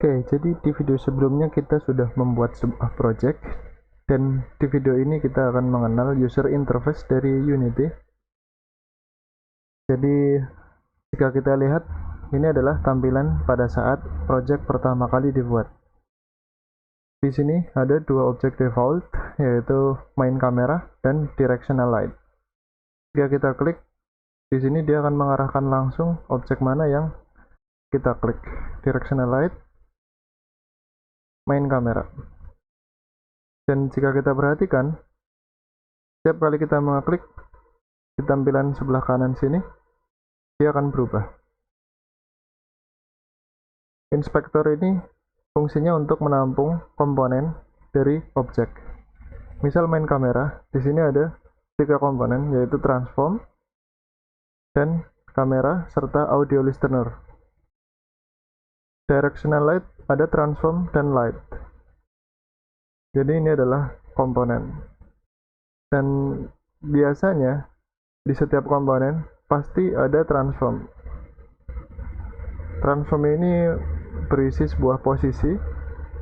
Oke, jadi di video sebelumnya kita sudah membuat sebuah project, dan di video ini kita akan mengenal user interface dari Unity. Jadi jika kita lihat, ini adalah tampilan pada saat project pertama kali dibuat. Di sini ada dua objek default, yaitu main camera dan directional light. Jika kita klik di sini, dia akan mengarahkan langsung objek mana yang kita klik, directional light, main kamera. Dan jika kita perhatikan, setiap kali kita mengklik di tampilan sebelah kanan sini, dia akan berubah. Inspektor ini fungsinya untuk menampung komponen dari objek. Misal main kamera, di sini ada 3 komponen, yaitu transform dan kamera serta audio listener. Directional light ada transform dan light. Jadi ini adalah komponen. Dan biasanya di setiap komponen pasti ada transform. Transform ini berisi sebuah posisi,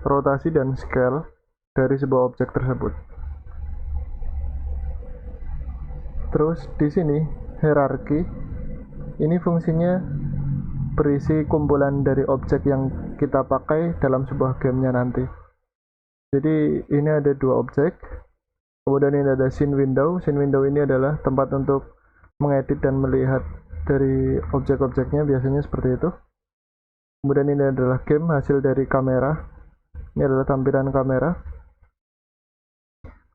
rotasi, dan scale dari sebuah objek tersebut. Terus di sini hierarki ini fungsinya berisi kumpulan dari objek yang kita pakai dalam sebuah gamenya nanti. Jadi ini ada 2 objek. Kemudian ini ada scene window. Scene window ini adalah tempat untuk mengedit dan melihat dari objek-objeknya, biasanya seperti itu. Kemudian ini adalah game, hasil dari kamera. Ini adalah tampilan kamera.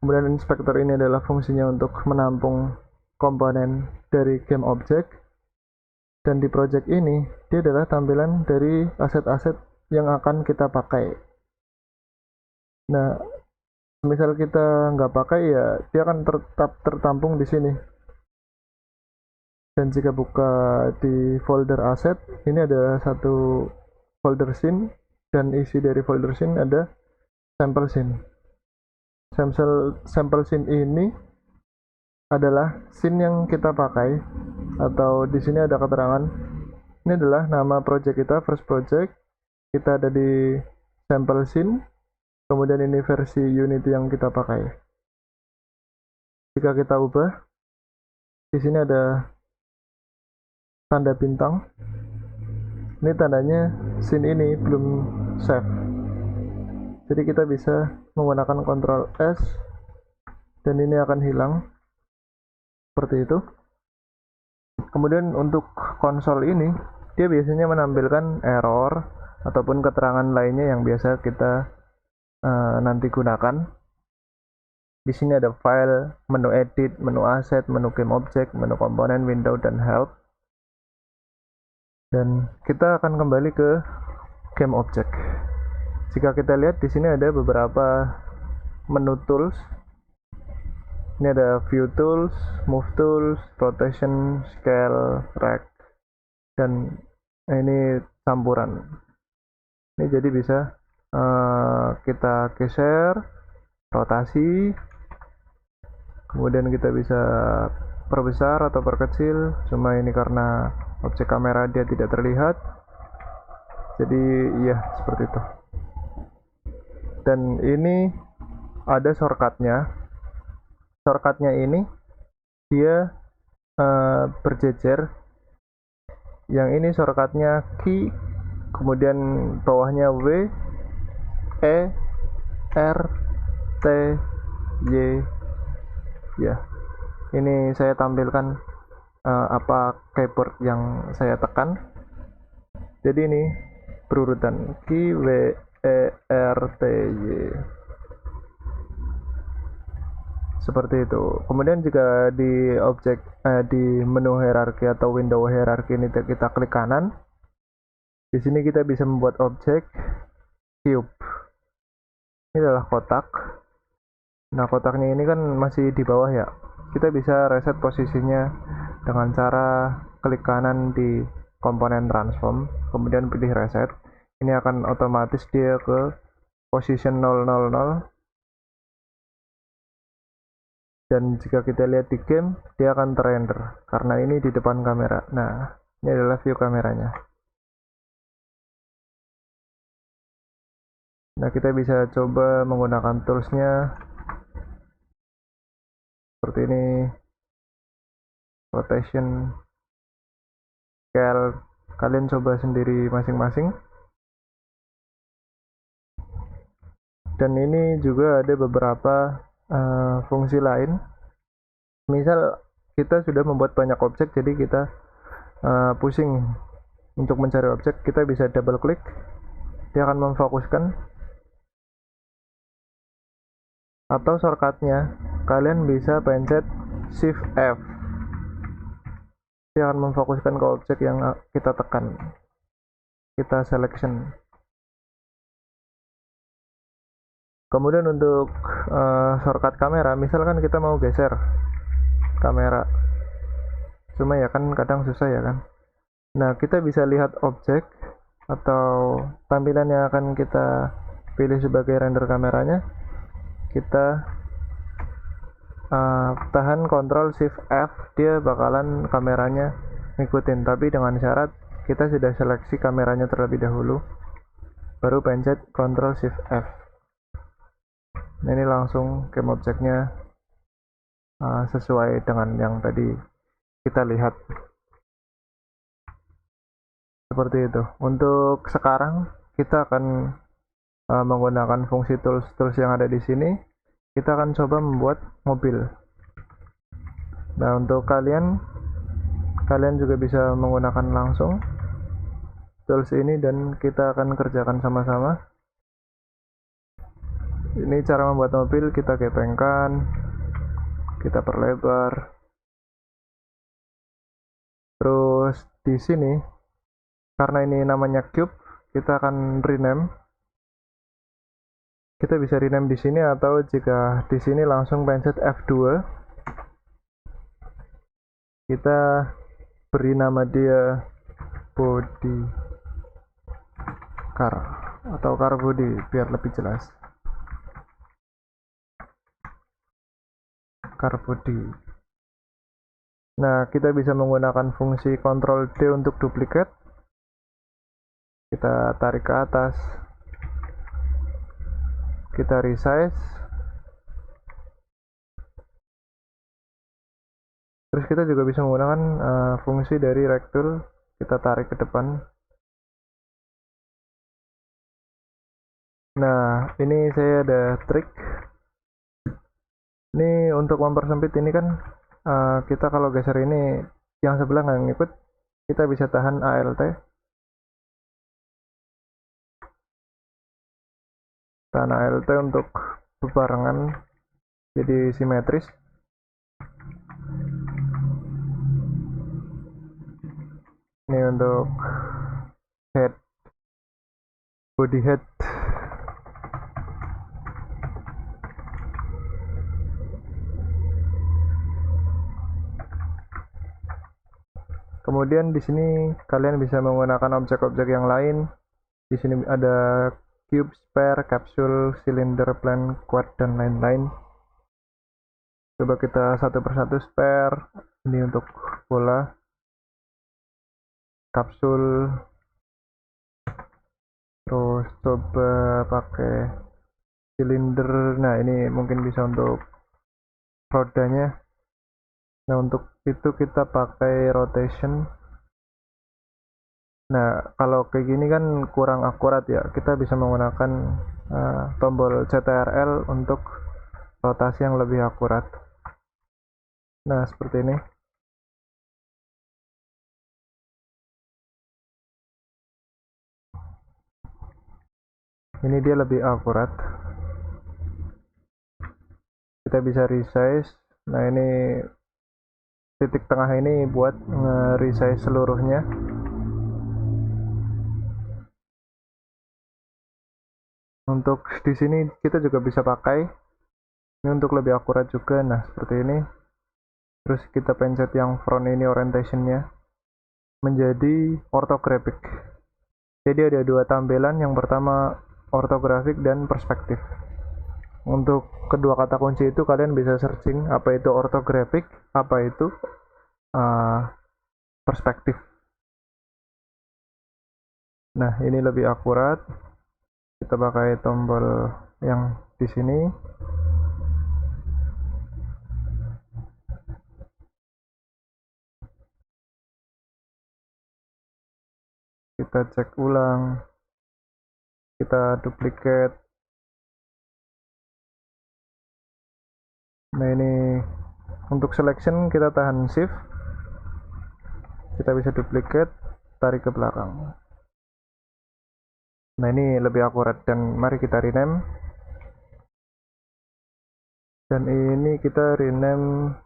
Kemudian inspektor ini adalah fungsinya untuk menampung komponen dari game object. Dan di project ini, dia adalah tampilan dari aset-aset yang akan kita pakai. Nah, misal kita nggak pakai, ya dia akan tetap tertampung di sini. Dan jika buka di folder aset, ini ada satu folder scene, dan isi dari folder scene ada sample scene. Sample scene ini adalah scene yang kita pakai, atau di sini ada keterangan. Ini adalah nama project kita, first project. Kita ada di sample scene. Kemudian ini versi Unity yang kita pakai. Jika kita ubah, di sini ada tanda bintang. Ini tandanya scene ini belum save. Jadi kita bisa menggunakan Ctrl S, dan ini akan hilang seperti itu. Kemudian untuk konsol ini, dia biasanya menampilkan error ataupun keterangan lainnya yang biasa kita nanti gunakan. Di sini ada file, menu edit, menu aset, menu game object, menu komponen, window, dan help. Dan kita akan kembali ke game object. Jika kita lihat di sini ada beberapa menu tools. Ini ada view tools, move tools, rotation, scale, rect, dan ini campuran. Ini jadi bisa kita geser, rotasi, kemudian kita bisa perbesar atau perkecil. Cuma ini karena objek kamera dia tidak terlihat, jadi ya seperti itu. Dan ini ada shortcutnya. Shortcutnya ini dia berjejer. Yang ini shortcutnya key, kemudian bawahnya W, E, R, T, Y. Ya, ini saya tampilkan apa keyboard yang saya tekan. Jadi ini berurutan key, W, E, R, T, Y. Seperti itu. Kemudian jika di objek di menu hierarki atau window hierarki ini kita klik kanan, di sini kita bisa membuat objek cube. Ini adalah kotak. Nah, kotaknya ini kan masih di bawah ya. Kita bisa reset posisinya dengan cara klik kanan di komponen transform, kemudian pilih reset. Ini akan otomatis dia ke position 000. Dan jika kita lihat di game, dia akan terrender karena ini di depan kamera. Nah, ini adalah view kameranya. Nah, kita bisa coba menggunakan toolsnya seperti ini, rotation, scale. Kalian coba sendiri masing-masing. Dan ini juga ada beberapa fungsi lain. Misal kita sudah membuat banyak objek, jadi kita pusing untuk mencari objek, kita bisa double klik, dia akan memfokuskan. Atau shortcutnya, kalian bisa pencet Shift F, dia akan memfokuskan ke objek yang kita tekan, kita selection. Kemudian untuk shortcut kamera, misalkan kita mau geser kamera, cuma ya kan kadang susah ya kan. Nah, kita bisa lihat objek atau tampilan yang akan kita pilih sebagai render kameranya. Kita tahan Ctrl Shift F, dia bakalan kameranya ngikutin, tapi dengan syarat kita sudah seleksi kameranya terlebih dahulu, baru pencet Ctrl Shift F. Nah, ini langsung game objeknya sesuai dengan yang tadi kita lihat. Seperti itu. Untuk sekarang kita akan menggunakan fungsi tools yang ada di sini. Kita akan coba membuat mobil. Nah, untuk kalian juga bisa menggunakan langsung tools ini dan kita akan kerjakan sama-sama. Ini cara membuat mobil, kita gepengkan, kita perlebar. Terus di sini karena ini namanya cube, kita akan rename. Kita bisa rename di sini, atau jika di sini langsung pencet F2. Kita beri nama dia body car atau car body biar lebih jelas. Car body. Nah, kita bisa menggunakan fungsi Ctrl D untuk duplicate. Kita tarik ke atas. Kita resize. Terus kita juga bisa menggunakan fungsi dari rectangle, kita tarik ke depan. Nah, ini saya ada trik. Ini untuk mempersempit ini kan kita kalau geser ini yang sebelah nggak ngikut, kita bisa tahan ALT. Tahan ALT untuk bebarengan jadi simetris. Ini untuk head, body head. Kemudian di sini kalian bisa menggunakan objek-objek yang lain. Di sini ada cube, sphere, capsule, cylinder, plane, quad, dan lain-lain. Coba kita satu persatu. Sphere, ini untuk bola. Kapsul. Terus coba pakai silinder. Nah, ini mungkin bisa untuk rodanya. Nah, untuk itu kita pakai rotation. Nah, kalau kayak gini kan kurang akurat ya. Kita bisa menggunakan tombol CTRL untuk rotasi yang lebih akurat. Nah, seperti ini. Ini dia lebih akurat. Kita bisa resize. Nah, ini titik tengah ini buat nge-resize seluruhnya. Untuk di sini kita juga bisa pakai ini untuk lebih akurat juga. Nah, seperti ini. Terus kita pencet yang front ini, orientationnya menjadi orthographic. Jadi ada dua tampilan, yang pertama orthographic dan perspektif. Untuk kedua kata kunci itu kalian bisa searching apa itu orthographic, apa itu perspektif. Nah, ini lebih akurat. Kita pakai tombol yang di sini. Kita cek ulang, kita duplicate. Nah, ini untuk selection kita tahan shift, kita bisa duplicate, tarik ke belakang. Nah, ini lebih akurat, dan mari kita rename. Dan ini kita rename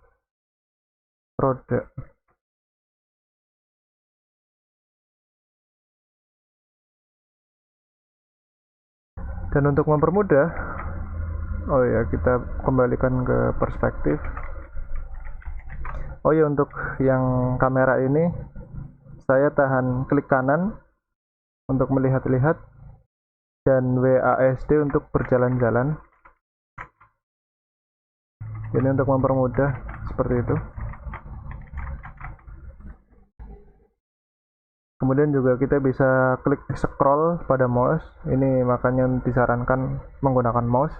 roda. Dan untuk mempermudah, oh ya, kita kembalikan ke perspektif. Oh ya, untuk yang kamera ini saya tahan klik kanan untuk melihat-lihat dan WASD untuk berjalan-jalan. Ini untuk mempermudah seperti itu. Kemudian juga kita bisa klik scroll pada mouse. Ini makanya disarankan menggunakan mouse.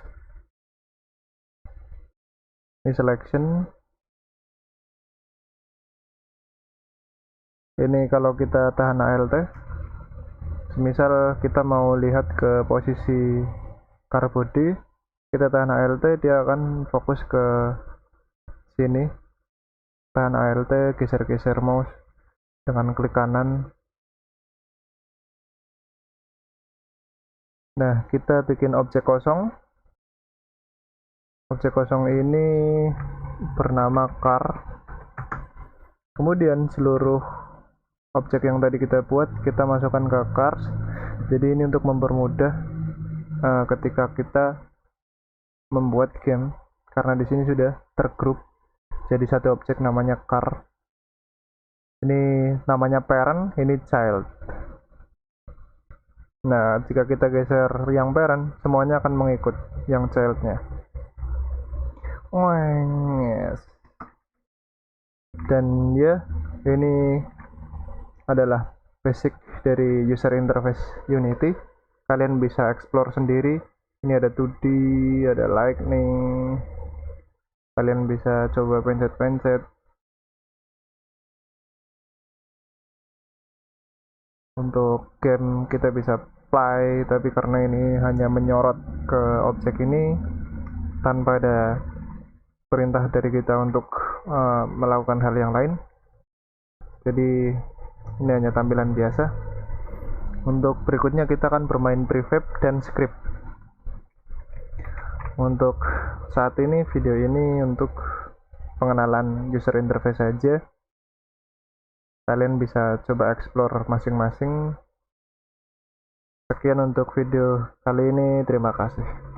Ini selection. Ini kalau kita tahan ALT, misal kita mau lihat ke posisi car body, kita tahan ALT, dia akan fokus ke sini. Tahan ALT, geser-geser mouse dengan klik kanan. Nah, kita bikin objek kosong. Objek kosong ini bernama car. Kemudian seluruh objek yang tadi kita buat kita masukkan ke cars. Jadi ini untuk mempermudah ketika kita membuat game, karena di sini sudah tergroup jadi satu objek namanya car. Ini namanya parent, ini child. Nah, jika kita geser yang parent, semuanya akan mengikut yang childnya. Yes. Dan ya, ini adalah basic dari user interface Unity. Kalian bisa explore sendiri. Ini ada 2D, ada lightning. Kalian bisa coba pencet-pencet. Untuk game kita bisa play, tapi karena ini hanya menyorot ke objek ini tanpa ada perintah dari kita untuk melakukan hal yang lain. Jadi ini hanya tampilan biasa. Untuk berikutnya kita akan bermain prefab dan script. Untuk saat ini video ini untuk pengenalan user interface saja. Kalian bisa coba explore masing-masing. Sekian untuk video kali ini, terima kasih.